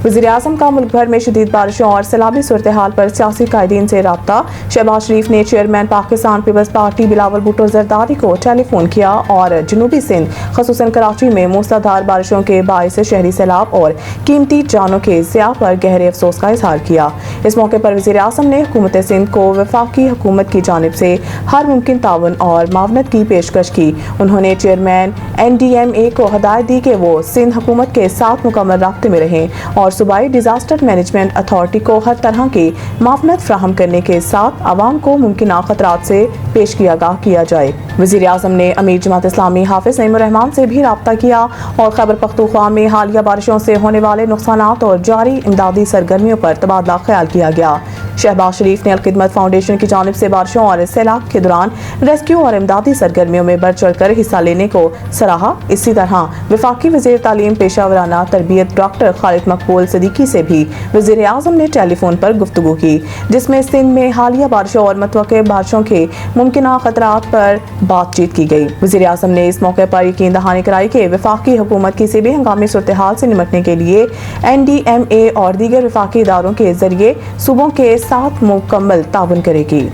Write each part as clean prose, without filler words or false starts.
वज़ीर-ए-आज़म का मुल्क भर में शदीद बारिशों और सैलाबी सूरत हाल पर सियासी कायदीन से राब्ता। शहबाज शरीफ ने chairman Pakistan Peoples Party Bilawal Bhutto Zardari को टेलीफोन किया और जनूबी सिंध ख़ुसूसन कराची में मूसलाधार बारिशों के बाइस शहरी सैलाब और कीमती जानों के ज़िया पर गहरे अफसोस का इजहार किया। इस मौके पर वज़ीर-ए-आज़म ने हुकूमत सिंध को वफाकी हुकूमत की जानिब से हर मुमकिन ताउन और मावनत की पेशकश की। उन्होंने चेयरमैन NDMA को हदायत दी कि वो सिंध हुकूमत के साथ मुकम्मल राब्ते में रहें और सूबाई डिजास्टर मैनेजमेंट अथॉरिटी को हर तरह की मावनत फ्राहम करने के साथ आवाम को मुमकिन खतरात से पेश आगाह किया जाए। वज़ीर-ए-आज़म ने अमीर जमात इस्लामी हाफिज नईमुर रहमान से भी राब्ता किया और खैबर पख्तूनख्वा में हालिया बारिशों से होने वाले नुकसानात और जारी इमदादी सरगर्मियों पर तबादला ख्याल किया गया। शहबाज शरीफ ने अल-खिदमत फाउंडेशन की जानिब से बारिशों और सैलाब के दौरान रेस्क्यू और इमदादी सरगर्मियों में बढ़ चढ़ कर हिस्सा लेने को सराहा। इसी तरह वफाकी वज़ीर तालीम पेशा वराना तरबियत डॉक्टर खालिद मकबूल सिद्दीकी से भी वज़ीर-ए-आज़म ने टेलीफोन पर गुफ्तगू की, जिसमें सिंध में हालिया बारिशों और मतवक्के बारिशों के मुमकिन खतरात पर बातचीत की गई। वज़ीर-ए-आज़म ने इस मौके पर यकीन दहानी कराई कि वफाकी हुकूमत किसी भी हंगामी सूरत हाल से निपटने के लिए NDMA और दीगर वफाकी इदारों के जरिए सूबों के साथ मुकम्मल ताउन करेगी।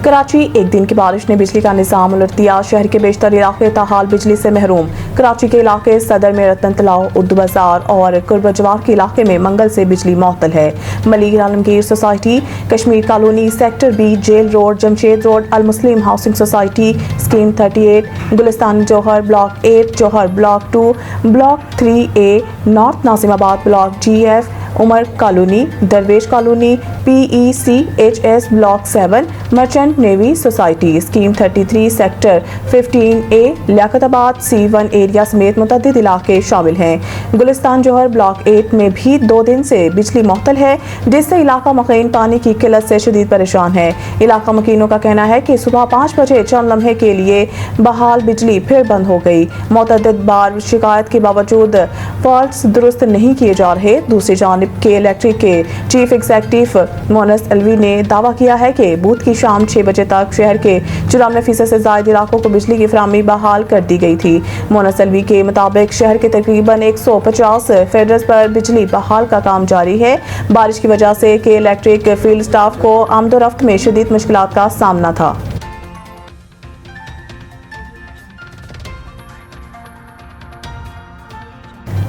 कराची एक दिन की बारिश ने बिजली का निज़ाम उलट दिया। शहर के बेशतर इलाके ताहाल बिजली से महरूम। कराची के इलाके सदर में रतन तलाव, उर्दू बाजार और कुर्बजवार के इलाके में मंगल से बिजली मुअत्तल है। Malik Alamgir society, Kashmir colony, sector B, jail road, Jamshed road, Al Muslim housing society, scheme 38, Gulistan Jauhar block 8, Jauhar block 2, block 3A, north Nazimabad block GF, Umar colony, Darvesh colony, PECHS block 7, merchant navy society, scheme 33, sector 15A, Liaquatabad C1 area समेत मुतअद्दिद इलाके शामिल हैं। गुलिस्तान जौहर ब्लॉक 8 में भी 2 दिन से बिजली मुअत्तल है, जिससे इलाका मकीन पानी की किल्लत से शदीद परेशान है। इलाका मकीनों का कहना है कि सुबह 5 बजे चंद लम्हे के लिए बहाल बिजली फिर बंद हो गई। मुतअद्दिद बार शिकायत के बावजूद फॉल्ट्स दुरुस्त नहीं किए जा रहे। दूसरी जानिब के इलेक्ट्रिक के चीफ एग्जीक्यूटिव मोनस अलवी ने दावा किया है कि बुध की शाम 6 बजे तक शहर के 94% से ज्यादा इलाकों को बिजली की फराहमी बहाल कर दी गई थी। मोनस अलवी के मुताबिक शहर के तकरीबन 150 फीडर्स पर बिजली बहाल का काम जारी है। बारिश की वजह से के इलेक्ट्रिक फील्ड स्टाफ को आमदोरफ्त में शदीद मुश्किलात का सामना था।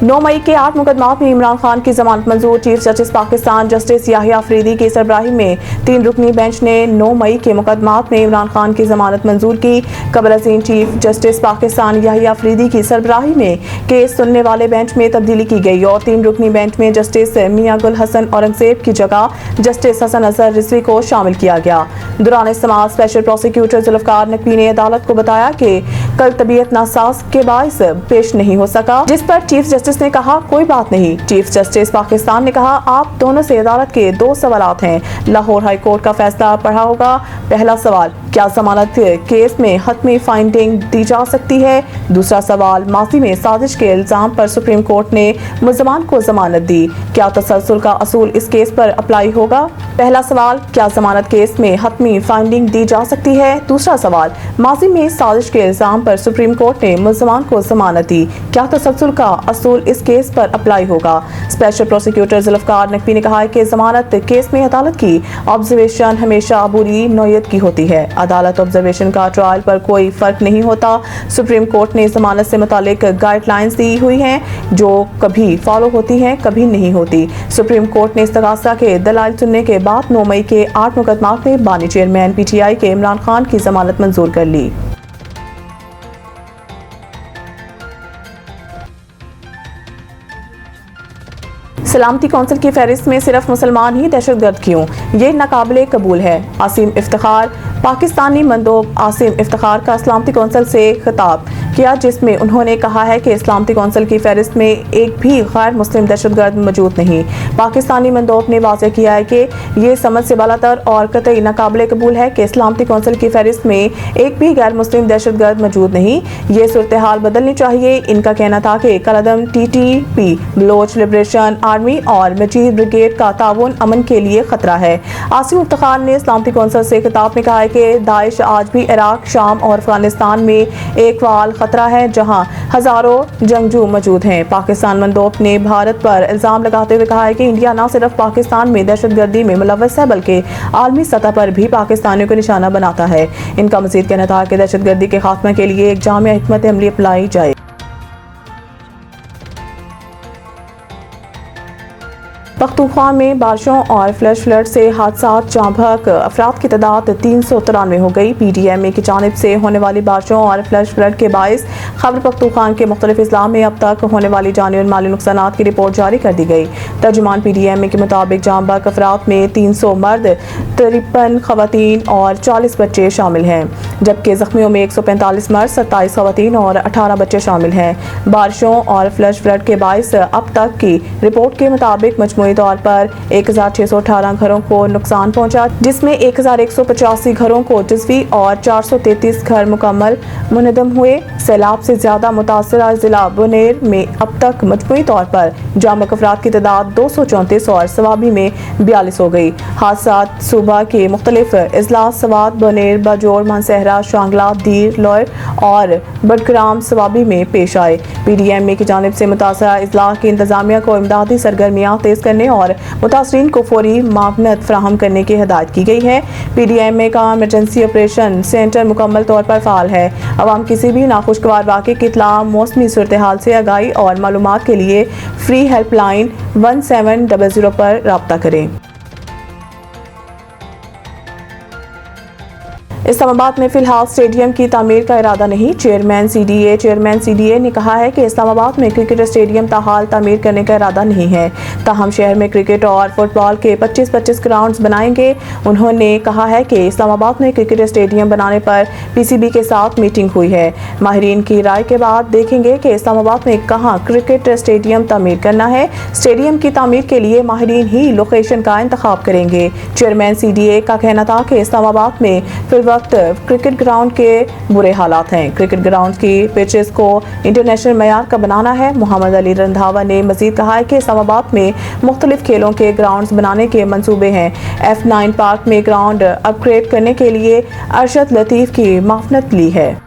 9 मई के 8 मुकदमात में इमरान खान की जमानत मंजूर। Chief justice Pakistan justice Yahya Afridi की सरबराही में 3 रुकनी बेंच ने 9 मई के मुकदमात में इमरान खान की जमानत मंजूर की। कबल अज़ीम चीफ जस्टिस पाकिस्तान याहिया अफरीदी की सरबराही में केस सुनने वाले बेंच में तब्दीली की गई और 3 रुकनी बेंच में जस्टिस मियां गुल हसन औरंगजेब की जगह जस्टिस हसन अजहर रिजवी को शामिल किया गया। दौरान इस्तेमाल स्पेशल प्रोसिक्यूटर जुल्फकार नकवी ने अदालत को बताया कि कल तबीयत नासाज के बाइस पेश नहीं हो सका, जिस पर चीफ जस्टिस ने कहा कोई बात नहीं। चीफ जस्टिस पाकिस्तान ने कहा आप दोनों से अदालत के 2 सवालात हैं। लाहौर हाई कोर्ट का फैसला पढ़ा होगा। पहला सवाल, क्या जमानत केस में हतमी फाइंडिंग दी जा सकती है? दूसरा सवाल, माजी में साजिश के इल्जाम पर सुप्रीम कोर्ट ने मुल्ज़मान को जमानत दी, क्या तसलसल का असूल इस केस पर अप्लाई होगा? पहला सवाल, क्या जमानत केस में हतमी फाइंडिंग दी जा सकती है? दूसरा सवाल, माजी में साजिश के इल्जाम पर सुप्रीम कोर्ट ने मुल्ज़मान को जमानत दी, क्या तसलसल का असूल इस केस पर अप्लाई होगा? स्पेशल प्रोसिक्यूटर जुल्फकार नकवी ने कहा है कि जमानत केस में अदालत की ऑब्जर्वेशन हमेशा अबूरी नौयत की होती है। अदालत ऑब्जर्वेशन का ट्रायल पर कोई फर्क नहीं होता। सुप्रीम कोर्ट ने जमानत से मुतालिक गाइडलाइंस दी हुई हैं जो कभी फॉलो होती हैं कभी नहीं होती। सुप्रीम कोर्ट ने इस्तगासा के दलाइल सुनने के बाद 9 मई के 8 मुकदमात में बानी चेयरमैन PTI के इमरान खान की जमानत मंजूर कर ली। सलामती कौंसिल की फहरिस्त में सिर्फ मुसलमान ही दहशतगर्द क्यों? ये नाकाबिले कबूल है। आसिम इफ्तिखार, पाकिस्तानी मंदोब आसिम इफ्तिखार का सलामती कौंसिल से खिताब किया, जिसमें उन्होंने कहा है कि सलामती कौंसिल की फहरिस्त में एक भी गैर मुस्लिम दहशतगर्द मौजूद नहीं। पाकिस्तानी मंदोब ने वाज़ेह किया है कि ये समझ से बालातर और कतई नाकाबिले कबूल है कि सलामती कौंसिल की फहरिस्त में एक भी गैर मुस्लिम दहशतगर्द मौजूद नहीं। ये सूरत हाल बदलनी चाहिए। इनका कहना था कि कलअदम TTP, बलोच लिबरेशन आर्मी और मजीद ब्रिगेड का ताउन अमन के लिए खतरा है। आसिम इफ्तिखार ने सलामती कौंसिल से खिताब में कहा है कि दाइश आज भी इराक, शाम और अफगानिस्तान में एक फाल खतरा है, जहां हजारों जंगजू मौजूद हैं। पाकिस्तान मंदोब ने भारत पर इल्जाम लगाते हुए कहा है कि इंडिया न सिर्फ पाकिस्तान में दहशतगर्दी में मुलव्वस है, बल्कि आलमी सतह पर भी पाकिस्तानियों को निशाना बनाता है। इनका मजीद कहना था कि दहशतगर्दी के खात्मे के लिए एक जामिया हिकमत अमली अपनाई जाए। पख्तूनख्वा में बारिशों और फ्लैश फ्लड से हादसात जहाँ भग अफराद की तादाद 393 हो गई। PDMA की जानिब से होने वाली बारिशों और फ्लैश फ्लड के बायस खैबर पख्तूनख्वा के मुख्तलिफ अजला में अब तक होने वाली जानी और माली नुकसानात की रिपोर्ट जारी कर दी गई। तर्जुमान PDMA के मुताबिक जहाँ भग अफराद में 300 मर्द, 53 खवातीन और 40 बच्चे शामिल हैं, जबकि जख्मियों में 145 मर्द, 27 खवातीन और 18 बच्चे शामिल हैं। बारिशों और फ्लैश फ्लड के बायस अब तक की रिपोर्ट के मुताबिक मजमूई तौर पर 1618 घरों को नुकसान पहुंचा, जिसमें 1185 घरों को जुज़वी और 433 घर मुकम्मल मुनहदम हुए। सैलाब से ज्यादा मुतासरा जिला बुनेर में अब तक मजमूई तौर पर जामक अफराद की तादाद 234 और सवाबी में 42 हो गई। हादसात सूबा के मुख्तलिफ अजला सवात, बुनेर, बाजोर, मानसहरा, शांगला, दीर, लोयर और बडग्राम सवाबी में पेश आए। PDMA की जानिब से मुतासरा अजला की इंतजामिया को इमदादी सरगर्मियाँ तेज करने और मुतासरीन को फौरी मावनत फराहम करने की हिदायत की गई है। PDMA का इमरजेंसी ऑपरेशन सेंटर मुकम्मल तौर पर फाल है। अवाम किसी भी नाखुशगवार वाक़े की इत्तला, मौसमी सूरत हाल से आगाही और मालूमात के लिए फ्री हेल्पलाइन 1700 पर राब्ता करें। इस्लामाबाद में फिलहाल स्टेडियम की तामीर का इरादा नहीं। चेयरमैन CDA ने कहा है कि इस्लामाबाद में क्रिकेट स्टेडियम ताहाल तामीर करने का इरादा नहीं है। ताहम शहर में क्रिकेट और फुटबॉल के 25-25 ग्राउंड्स बनाएंगे। उन्होंने कहा है कि इस्लामाबाद में क्रिकेट स्टेडियम बनाने पर PCB के साथ मीटिंग हुई है। माहिरीन की राय के बाद देखेंगे कि इस्लामाबाद में कहाँ क्रिकेट स्टेडियम तामीर करना है। स्टेडियम की तामीर के लिए माहिरीन ही लोकेशन का इंतखाब करेंगे। चेयरमैन CDA का कहना था कि इस्लामाबाद में फिल वक्त क्रिकेट ग्राउंड के बुरे हालात हैं। क्रिकेट ग्राउंड की पिचेस को इंटरनेशनल मयार का बनाना है। मोहम्मद अली रंधावा ने मजीद कहा है कि इस्लामाबाद में मुख्तलिफ खेलों के ग्राउंड्स बनाने के मंसूबे हैं। F9 पार्क में ग्राउंड अपग्रेड करने के लिए अरशद लतीफ़ की माफनत ली है।